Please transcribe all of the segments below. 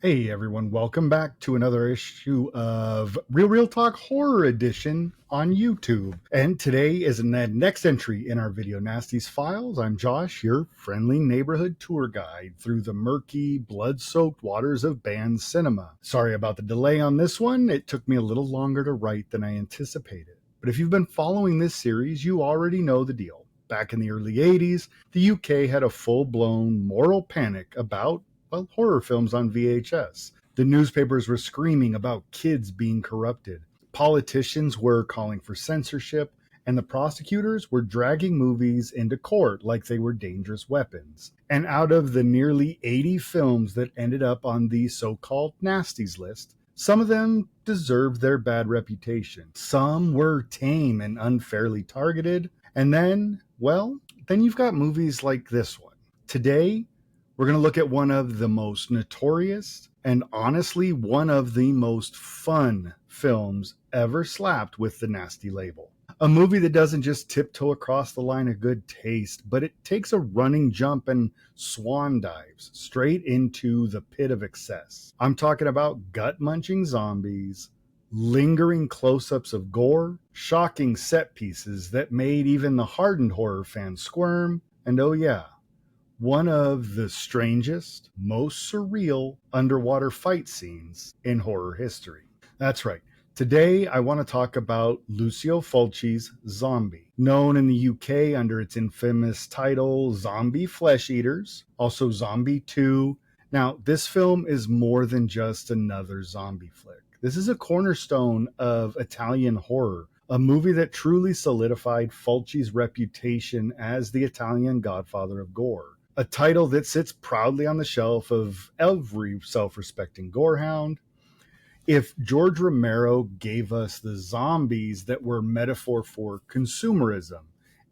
Hey everyone, welcome back to another issue of Real Talk Horror Edition on YouTube. And today is the next entry in our video Nasties files. I'm Josh, your friendly neighborhood tour guide through the murky, blood-soaked waters of banned cinema. Sorry about the delay on this one. It took me a little longer to write than I anticipated. But if you've been following this series, you already know the deal. Back in the early 80s, the UK had a full-blown moral panic about horror films on VHS. The newspapers were screaming about kids being corrupted. Politicians were calling for censorship, and the prosecutors were dragging movies into court like they were dangerous weapons. And out of the nearly 80 films that ended up on the so-called Nasties list, some of them deserved their bad reputation. Some were tame and unfairly targeted. And then you've got movies like this one. Today, we're going to look at one of the most notorious and honestly one of the most fun films ever slapped with the nasty label. A movie that doesn't just tiptoe across the line of good taste, but it takes a running jump and swan dives straight into the pit of excess. I'm talking about gut-munching zombies, lingering close-ups of gore, shocking set pieces that made even the hardened horror fans squirm, and oh yeah, one of the strangest, most surreal underwater fight scenes in horror history. That's right. Today, I want to talk about Lucio Fulci's Zombi, known in the UK under its infamous title Zombie Flesh Eaters, also Zombie 2. Now, this film is more than just another zombie flick. This is a cornerstone of Italian horror, a movie that truly solidified Fulci's reputation as the Italian godfather of gore. A title that sits proudly on the shelf of every self-respecting gorehound. If George Romero gave us the zombies that were metaphor for consumerism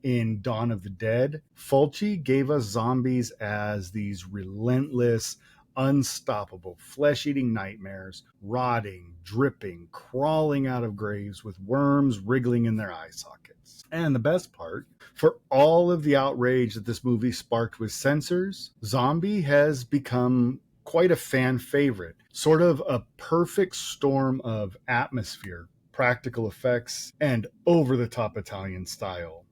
in Dawn of the Dead, Fulci gave us zombies as these relentless, unstoppable, flesh-eating nightmares, rotting, dripping, crawling out of graves with worms wriggling in their eye sockets. And the best part, for all of the outrage that this movie sparked with censors, Zombie has become quite a fan favorite, sort of a perfect storm of atmosphere, practical effects, and over-the-top Italian style.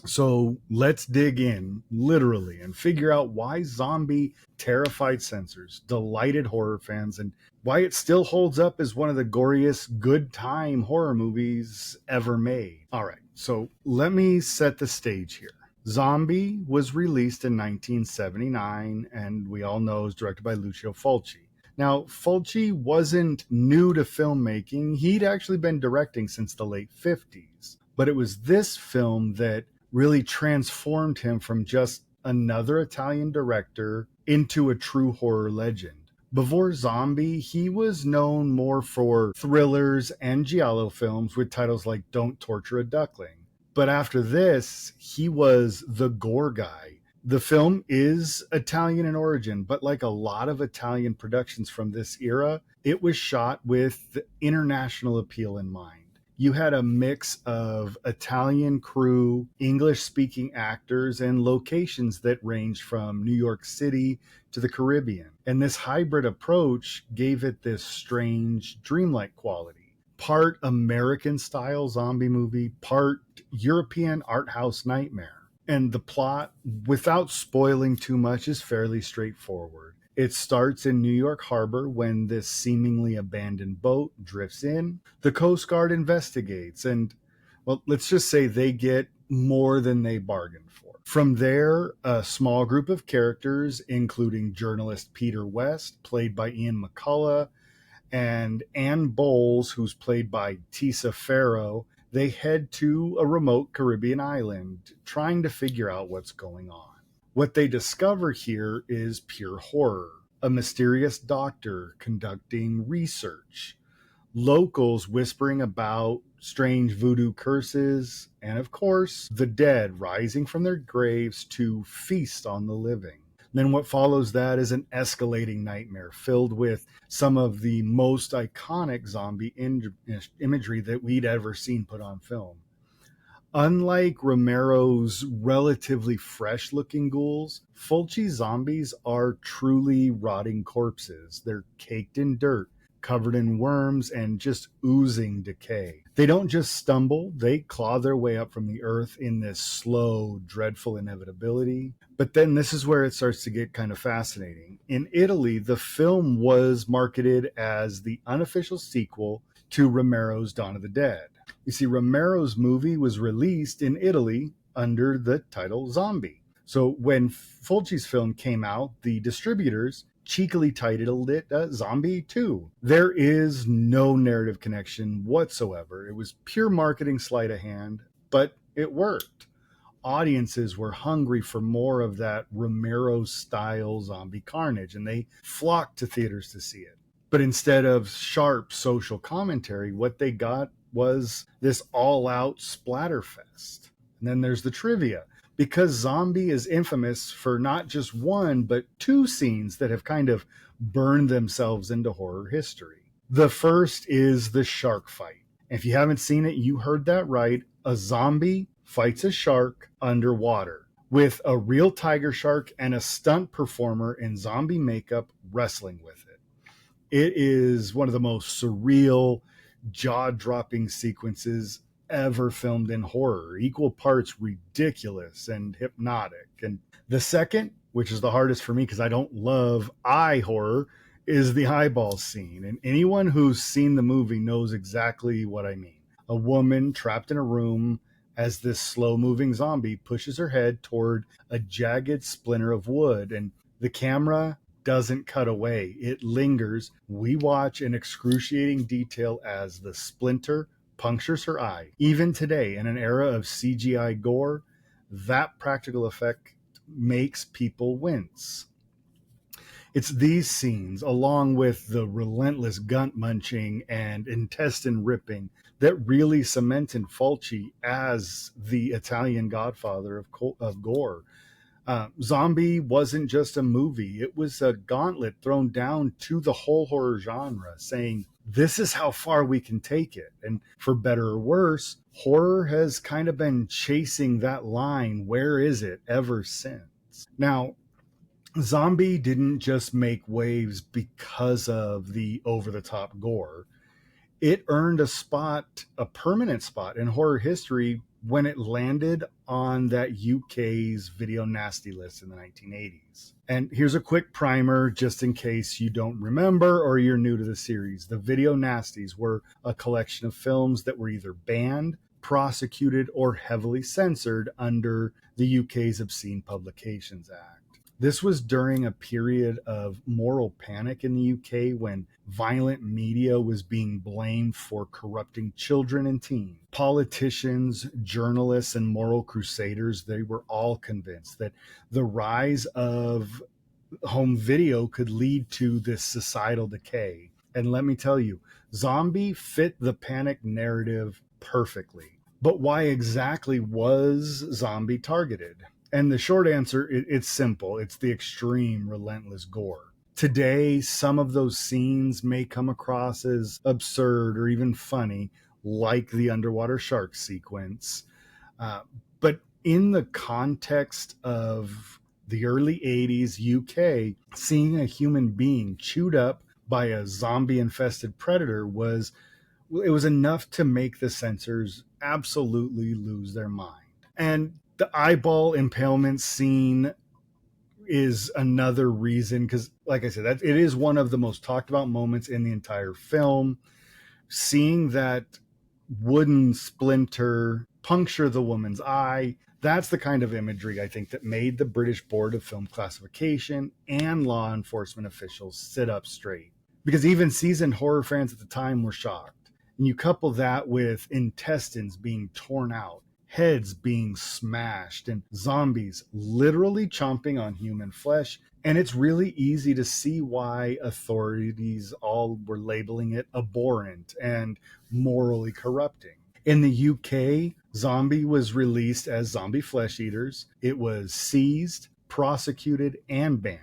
So let's dig in, literally, and figure out why Zombie terrified censors, delighted horror fans, and why it still holds up as one of the goriest good time horror movies ever made. All right, so let me set the stage here. Zombie was released in 1979, and we all know is directed by Lucio Fulci. Now, Fulci wasn't new to filmmaking. He'd actually been directing since the late 50s. But it was this film that really transformed him from just another Italian director into a true horror legend. Before Zombie, he was known more for thrillers and giallo films with titles like Don't Torture a Duckling. But after this, he was the gore guy. The film is Italian in origin, but like a lot of Italian productions from this era, it was shot with the international appeal in mind. You had a mix of Italian crew, English-speaking actors, and locations that ranged from New York City to the Caribbean. And this hybrid approach gave it this strange, dreamlike quality. Part American-style zombie movie, part European art house nightmare. And the plot, without spoiling too much, is fairly straightforward. It starts in New York Harbor when this seemingly abandoned boat drifts in. The Coast Guard investigates, and, well, let's just say they get more than they bargained for. From there, a small group of characters, including journalist Peter West, played by Ian McCullough, and Ann Bowles, who's played by Tisa Farrow, they head to a remote Caribbean island, trying to figure out what's going on. What they discover here is pure horror. A mysterious doctor conducting research, locals whispering about strange voodoo curses, and of course, the dead rising from their graves to feast on the living. Then what follows that is an escalating nightmare filled with some of the most iconic zombie imagery that we'd ever seen put on film. Unlike Romero's relatively fresh-looking ghouls, Fulci's zombies are truly rotting corpses. They're caked in dirt, covered in worms, and just oozing decay. They don't just stumble, they claw their way up from the earth in this slow, dreadful inevitability. But then this is where it starts to get kind of fascinating. In Italy, the film was marketed as the unofficial sequel to Romero's Dawn of the Dead. You see, Romero's movie was released in Italy under the title Zombi. So when Fulci's film came out, the distributors cheekily titled it Zombie 2. There is no narrative connection whatsoever. It was pure marketing sleight of hand, but it worked. Audiences were hungry for more of that Romero-style zombie carnage, and they flocked to theaters to see it. But instead of sharp social commentary, what they got was this all-out splatterfest. And then there's the trivia. Because Zombie is infamous for not just one, but two scenes that have kind of burned themselves into horror history. The first is the shark fight. If you haven't seen it, you heard that right. A zombie fights a shark underwater with a real tiger shark and a stunt performer in zombie makeup wrestling with it. It is one of the most surreal, jaw-dropping sequences ever filmed in horror, equal parts ridiculous and hypnotic. And the second, which is the hardest for me because I don't love eye horror, is the eyeball scene. And anyone who's seen the movie knows exactly what I mean. A woman trapped in a room as this slow-moving zombie pushes her head toward a jagged splinter of wood, and the camera doesn't cut away. It lingers. We watch in excruciating detail as the splinter punctures her eye. Even today, in an era of CGI gore, that practical effect makes people wince. It's these scenes, along with the relentless gut munching and intestine ripping, that really cemented Fulci as the Italian godfather of gore. Zombie wasn't just a movie. It was a gauntlet thrown down to the whole horror genre, saying, this is how far we can take it. And for better or worse, horror has kind of been chasing that line, where is it, ever since. Now, Zombie didn't just make waves because of the over-the-top gore. It earned a permanent spot in horror history when it landed on that UK's video nasty list in the 1980s. And here's a quick primer just in case you don't remember or you're new to the series. The video nasties were a collection of films that were either banned, prosecuted, or heavily censored under the UK's Obscene Publications Act. This was during a period of moral panic in the UK when violent media was being blamed for corrupting children and teens. Politicians, journalists, and moral crusaders, they were all convinced that the rise of home video could lead to this societal decay. And let me tell you, Zombie fit the panic narrative perfectly. But why exactly was Zombie targeted? And the short answer, it's simple. It's the extreme, relentless gore. Today, some of those scenes may come across as absurd or even funny, like the underwater shark sequence. But in the context of the early 80s UK, seeing a human being chewed up by a zombie-infested predator was enough to make the censors absolutely lose their mind. And the eyeball impalement scene is another reason, because like I said, it is one of the most talked about moments in the entire film. Seeing that wooden splinter puncture the woman's eye, that's the kind of imagery I think that made the British Board of Film Classification and law enforcement officials sit up straight. Because even seasoned horror fans at the time were shocked. And you couple that with intestines being torn out, heads being smashed, and zombies literally chomping on human flesh. And it's really easy to see why authorities all were labeling it abhorrent and morally corrupting. In the UK, Zombie was released as Zombie Flesh Eaters. It was seized, prosecuted, and banned.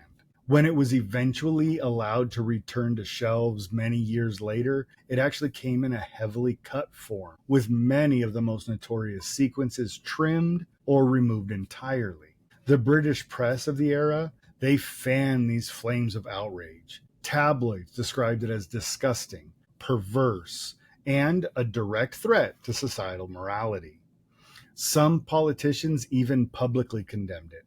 When it was eventually allowed to return to shelves many years later, it actually came in a heavily cut form, with many of the most notorious sequences trimmed or removed entirely. The British press of the era, they fanned these flames of outrage. Tabloids described it as disgusting, perverse, and a direct threat to societal morality. Some politicians even publicly condemned it,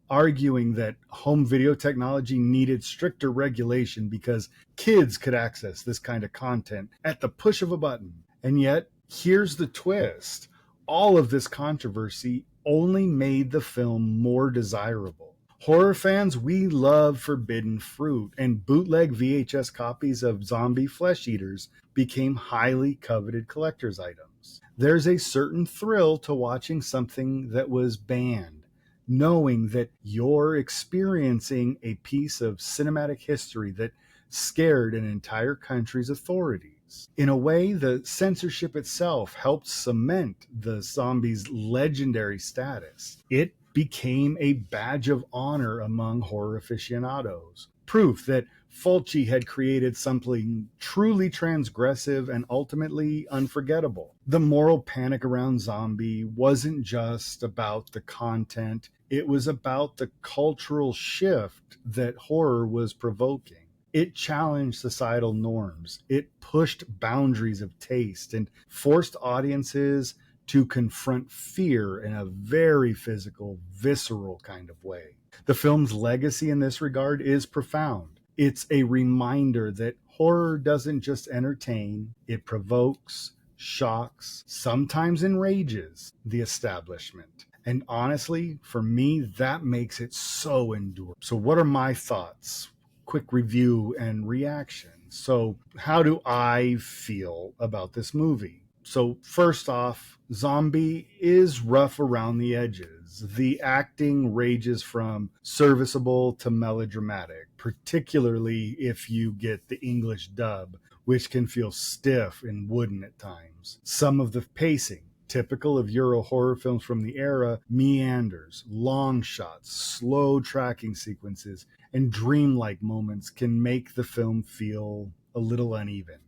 arguing that home video technology needed stricter regulation because kids could access this kind of content at the push of a button. And yet, here's the twist: all of this controversy only made the film more desirable. Horror fans, we love forbidden fruit, and bootleg VHS copies of zombie flesh eaters became highly coveted collector's items. There's a certain thrill to watching something that was banned, knowing that you're experiencing a piece of cinematic history that scared an entire country's authorities. In a way, the censorship itself helped cement the zombie's legendary status. It became a badge of honor among horror aficionados, proof that Fulci had created something truly transgressive and ultimately unforgettable. The moral panic around Zombie wasn't just about the content, it was about the cultural shift that horror was provoking. It challenged societal norms, it pushed boundaries of taste, and forced audiences to confront fear in a very physical, visceral kind of way. The film's legacy in this regard is profound. It's a reminder that horror doesn't just entertain, it provokes, shocks, sometimes enrages the establishment. And honestly, for me, that makes it so enduring. So what are my thoughts? Quick review and reaction. So how do I feel about this movie? So first off, Zombie is rough around the edges. The acting ranges from serviceable to melodramatic, particularly if you get the English dub, which can feel stiff and wooden at times. Some of the pacing, typical of Euro horror films from the era, meanders, long shots, slow tracking sequences, and dreamlike moments can make the film feel a little uneven.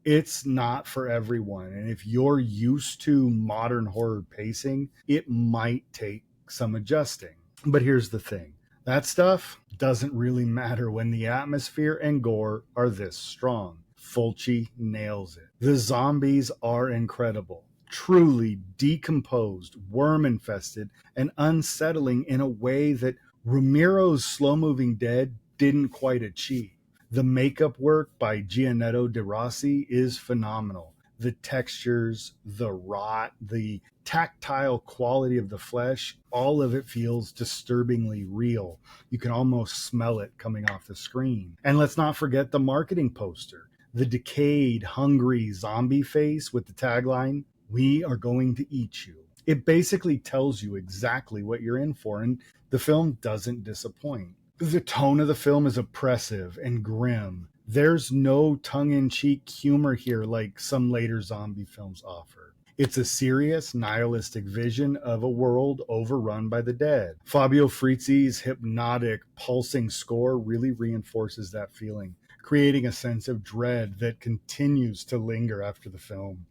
It's not for everyone, and if you're used to modern horror pacing, it might take some adjusting. But here's the thing: that stuff doesn't really matter when the atmosphere and gore are this strong. Fulci nails it. The zombies are incredible, truly decomposed, worm infested, and unsettling in a way that Romero's slow moving dead didn't quite achieve. The makeup work by Gianetto De Rossi is phenomenal. The textures, the rot, the tactile quality of the flesh, all of it feels disturbingly real. You can almost smell it coming off the screen. And let's not forget the marketing poster. The decayed, hungry zombie face with the tagline, "We are going to eat you." It basically tells you exactly what you're in for, and the film doesn't disappoint. The tone of the film is oppressive and grim. There's no tongue-in-cheek humor here like some later zombie films offer. It's a serious, nihilistic vision of a world overrun by the dead. Fabio Frizzi's hypnotic, pulsing score really reinforces that feeling, creating a sense of dread that continues to linger after the film.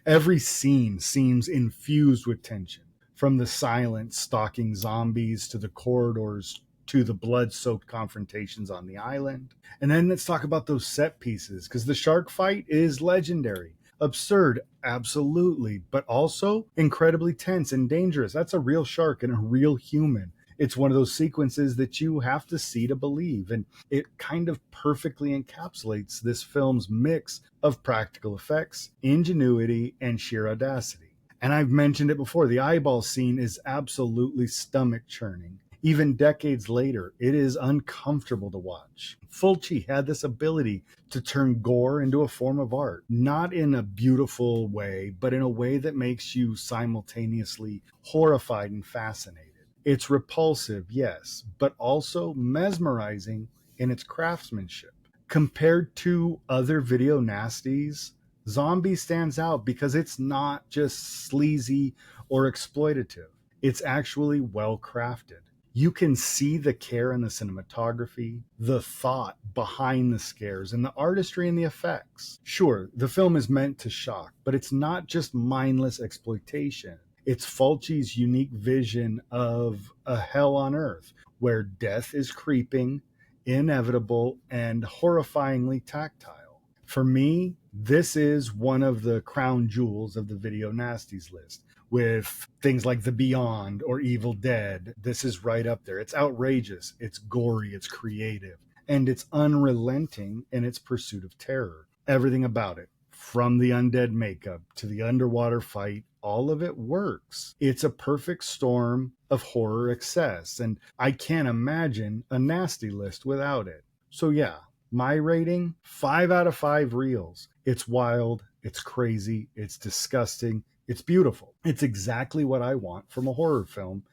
Every scene seems infused with tension, from the silent, stalking zombies to the corridors to the blood-soaked confrontations on the island. And then let's talk about those set pieces, because the shark fight is legendary. Absurd, absolutely, but also incredibly tense and dangerous. That's a real shark and a real human. It's one of those sequences that you have to see to believe, and it kind of perfectly encapsulates this film's mix of practical effects, ingenuity, and sheer audacity. And I've mentioned it before, the eyeball scene is absolutely stomach-churning. Even decades later, it is uncomfortable to watch. Fulci had this ability to turn gore into a form of art, not in a beautiful way, but in a way that makes you simultaneously horrified and fascinated. It's repulsive, yes, but also mesmerizing in its craftsmanship. Compared to other video nasties, Zombie stands out because it's not just sleazy or exploitative. It's actually well crafted. You can see the care in the cinematography, the thought behind the scares, and the artistry and the effects. Sure, the film is meant to shock, but it's not just mindless exploitation. It's Fulci's unique vision of a hell on earth where death is creeping, inevitable, and horrifyingly tactile. For me, this is one of the crown jewels of the Video Nasties list. With things like The Beyond or Evil Dead, this is right up there. It's outrageous, it's gory, it's creative, and it's unrelenting in its pursuit of terror. Everything about it, from the undead makeup to the underwater fight, all of it works. It's a perfect storm of horror excess, and I can't imagine a Nasty list without it. So yeah, my rating, 5 out of 5 reels. It's wild, it's crazy, it's disgusting, it's beautiful. It's exactly what I want from a horror film,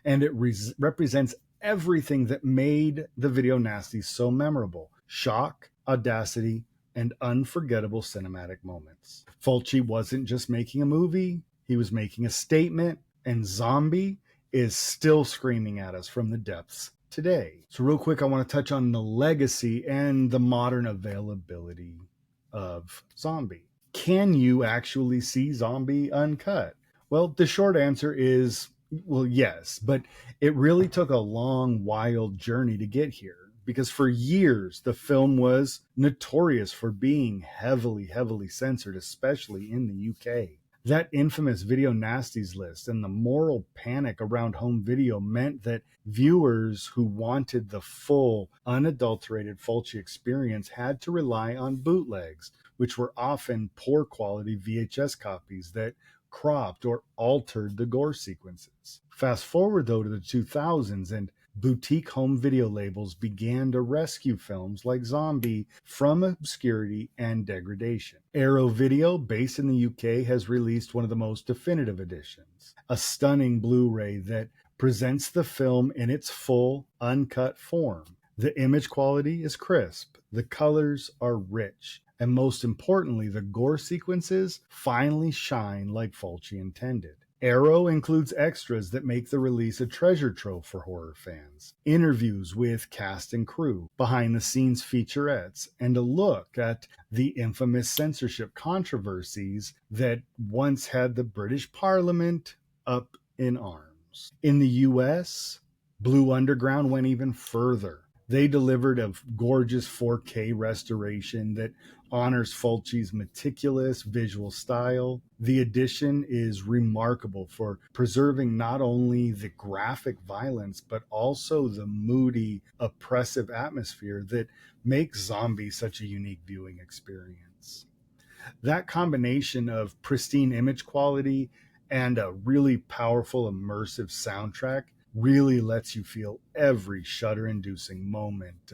and it represents everything that made the Video Nasties so memorable. Shock, audacity, and unforgettable cinematic moments. Fulci wasn't just making a movie, he was making a statement, and Zombi is still screaming at us from the depths today. So real quick, I want to touch on the legacy and the modern availability of Zombi. Can you actually see Zombi uncut? Well, the short answer is, well, yes, but it really took a long, wild journey to get here, because for years the film was notorious for being heavily censored, especially in the UK. That infamous Video Nasties list and the moral panic around home video meant that viewers who wanted the full, unadulterated Fulci experience had to rely on bootlegs, which were often poor quality VHS copies that cropped or altered the gore sequences. Fast forward though to the 2000s, and boutique home video labels began to rescue films like Zombi from obscurity and degradation. Arrow Video, based in the UK, has released one of the most definitive editions, a stunning Blu-ray that presents the film in its full, uncut form. The image quality is crisp, the colors are rich, and most importantly, the gore sequences finally shine like Fulci intended. Arrow includes extras that make the release a treasure trove for horror fans, interviews with cast and crew, behind-the-scenes featurettes, and a look at the infamous censorship controversies that once had the British Parliament up in arms. In the US, Blue Underground went even further. They delivered a gorgeous 4K restoration that honors Fulci's meticulous visual style. The edition is remarkable for preserving not only the graphic violence, but also the moody, oppressive atmosphere that makes Zombi such a unique viewing experience. That combination of pristine image quality and a really powerful, immersive soundtrack really lets you feel every shudder-inducing moment.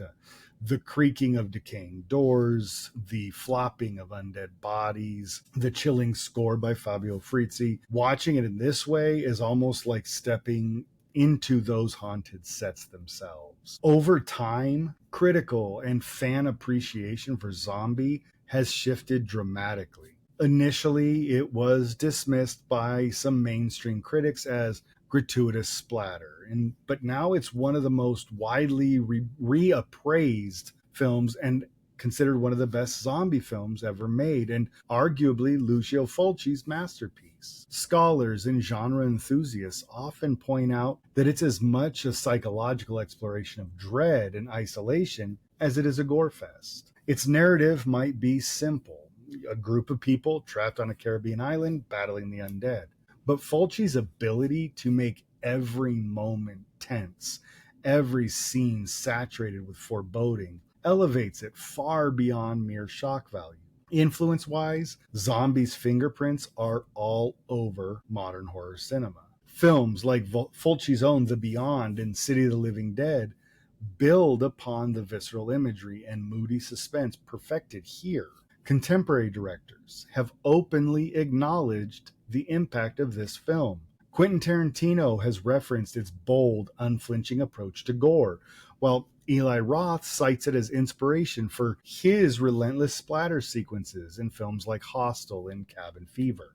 The creaking of decaying doors, the flopping of undead bodies, the chilling score by Fabio Frizzi. Watching it in this way is almost like stepping into those haunted sets themselves. Over time, critical and fan appreciation for Zombi has shifted dramatically. Initially, it was dismissed by some mainstream critics as gratuitous splatter, but now it's one of the most widely reappraised films and considered one of the best zombie films ever made, and arguably Lucio Fulci's masterpiece. Scholars and genre enthusiasts often point out that it's as much a psychological exploration of dread and isolation as it is a gore fest. Its narrative might be simple: a group of people trapped on a Caribbean island battling the undead. But Fulci's ability to make every moment tense, every scene saturated with foreboding, elevates it far beyond mere shock value. Influence-wise, Zombi's fingerprints are all over modern horror cinema. Films like Fulci's own The Beyond and City of the Living Dead build upon the visceral imagery and moody suspense perfected here. Contemporary directors have openly acknowledged the impact of this film. Quentin Tarantino has referenced its bold, unflinching approach to gore, while Eli Roth cites it as inspiration for his relentless splatter sequences in films like Hostel and Cabin Fever.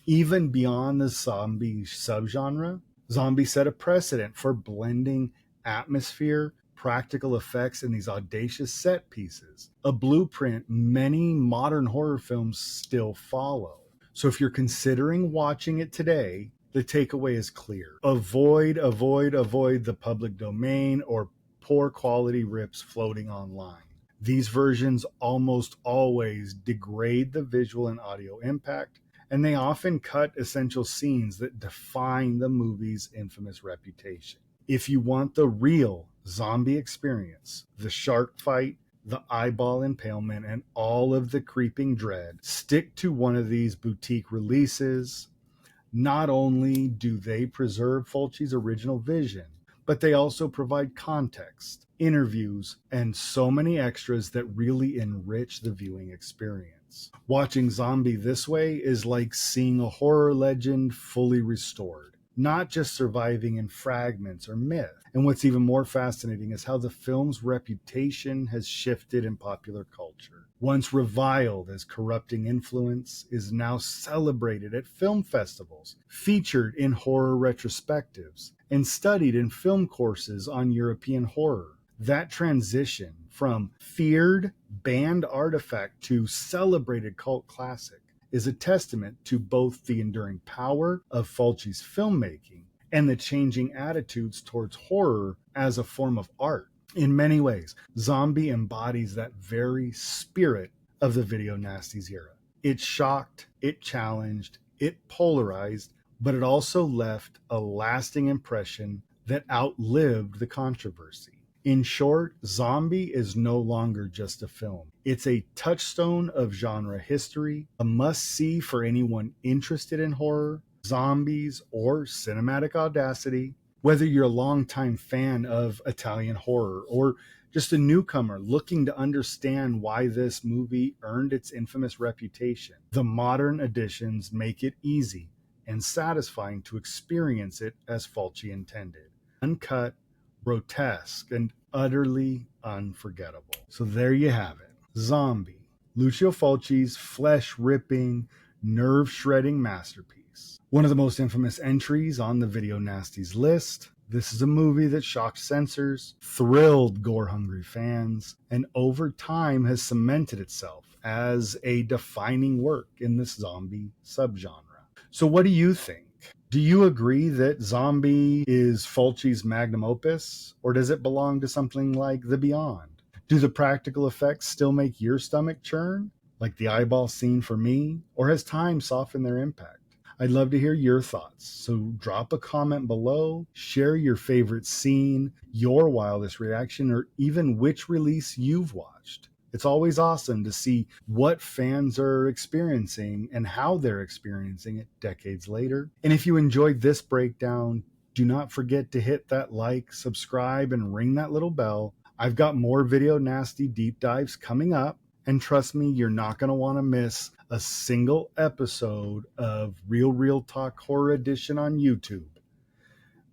Even beyond the zombie subgenre, Zombie set a precedent for blending atmosphere, practical effects, and these audacious set pieces, a blueprint many modern horror films still follow. So if you're considering watching it today, the takeaway is clear. Avoid the public domain or poor quality rips floating online. These versions almost always degrade the visual and audio impact, and they often cut essential scenes that define the movie's infamous reputation. If you want the real zombie experience, the shark fight, the eyeball impalement, and all of the creeping dread, stick to one of these boutique releases. Not only do they preserve Fulci's original vision, but they also provide context, interviews, and so many extras that really enrich the viewing experience. Watching Zombie this way is like seeing a horror legend fully restored, not just surviving in fragments or myth. And what's even more fascinating is how the film's reputation has shifted in popular culture. Once reviled as corrupting influence, is now celebrated at film festivals, featured in horror retrospectives, and studied in film courses on European horror. That transition from feared, banned artifact to celebrated cult classic is a testament to both the enduring power of Fulci's filmmaking and the changing attitudes towards horror as a form of art. In many ways, Zombie embodies that very spirit of the video nasties era. It shocked, it challenged, it polarized, but it also left a lasting impression that outlived the controversy. In short, Zombie is no longer just a film. It's a touchstone of genre history, a must-see for anyone interested in horror, zombies, or cinematic audacity. Whether you're a longtime fan of Italian horror or just a newcomer looking to understand why this movie earned its infamous reputation, the modern editions make it easy and satisfying to experience it as Fulci intended. Uncut, grotesque, and utterly unforgettable. So there you have it. Zombie, Lucio Fulci's flesh-ripping, nerve-shredding masterpiece. One of the most infamous entries on the Video Nasties list. This is a movie that shocked censors, thrilled gore-hungry fans, and over time has cemented itself as a defining work in this zombie subgenre. So what do you think? Do you agree that Zombie is Fulci's magnum opus, or does it belong to something like The Beyond? Do the practical effects still make your stomach churn, like the eyeball scene for me, or has time softened their impact? I'd love to hear your thoughts, so drop a comment below, share your favorite scene, your wildest reaction, or even which release you've watched. It's always awesome to see what fans are experiencing and how they're experiencing it decades later. And if you enjoyed this breakdown, do not forget to hit that like, subscribe, and ring that little bell. I've got more Video Nasty deep dives coming up, and trust me, you're not going to want to miss a single episode of RealRealTalk Horror Edition on YouTube.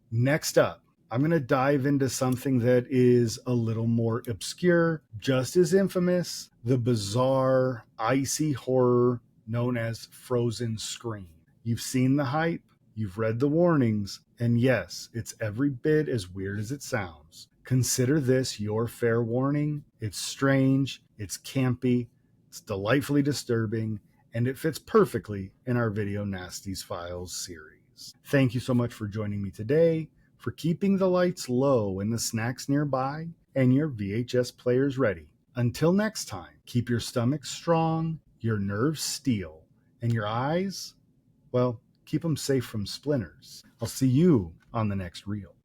Next up, I'm going to dive into something that is a little more obscure, just as infamous, the bizarre, icy horror known as Frozen Scream. You've seen the hype, you've read the warnings, and yes, it's every bit as weird as it sounds. Consider this your fair warning. It's strange, it's campy, it's delightfully disturbing, and it fits perfectly in our Video Nasties Files series. Thank you so much for joining me today, for keeping the lights low and the snacks nearby, and your VHS players ready. Until next time, keep your stomach strong, your nerves steel, and your eyes, well, keep them safe from splinters. I'll see you on the next reel.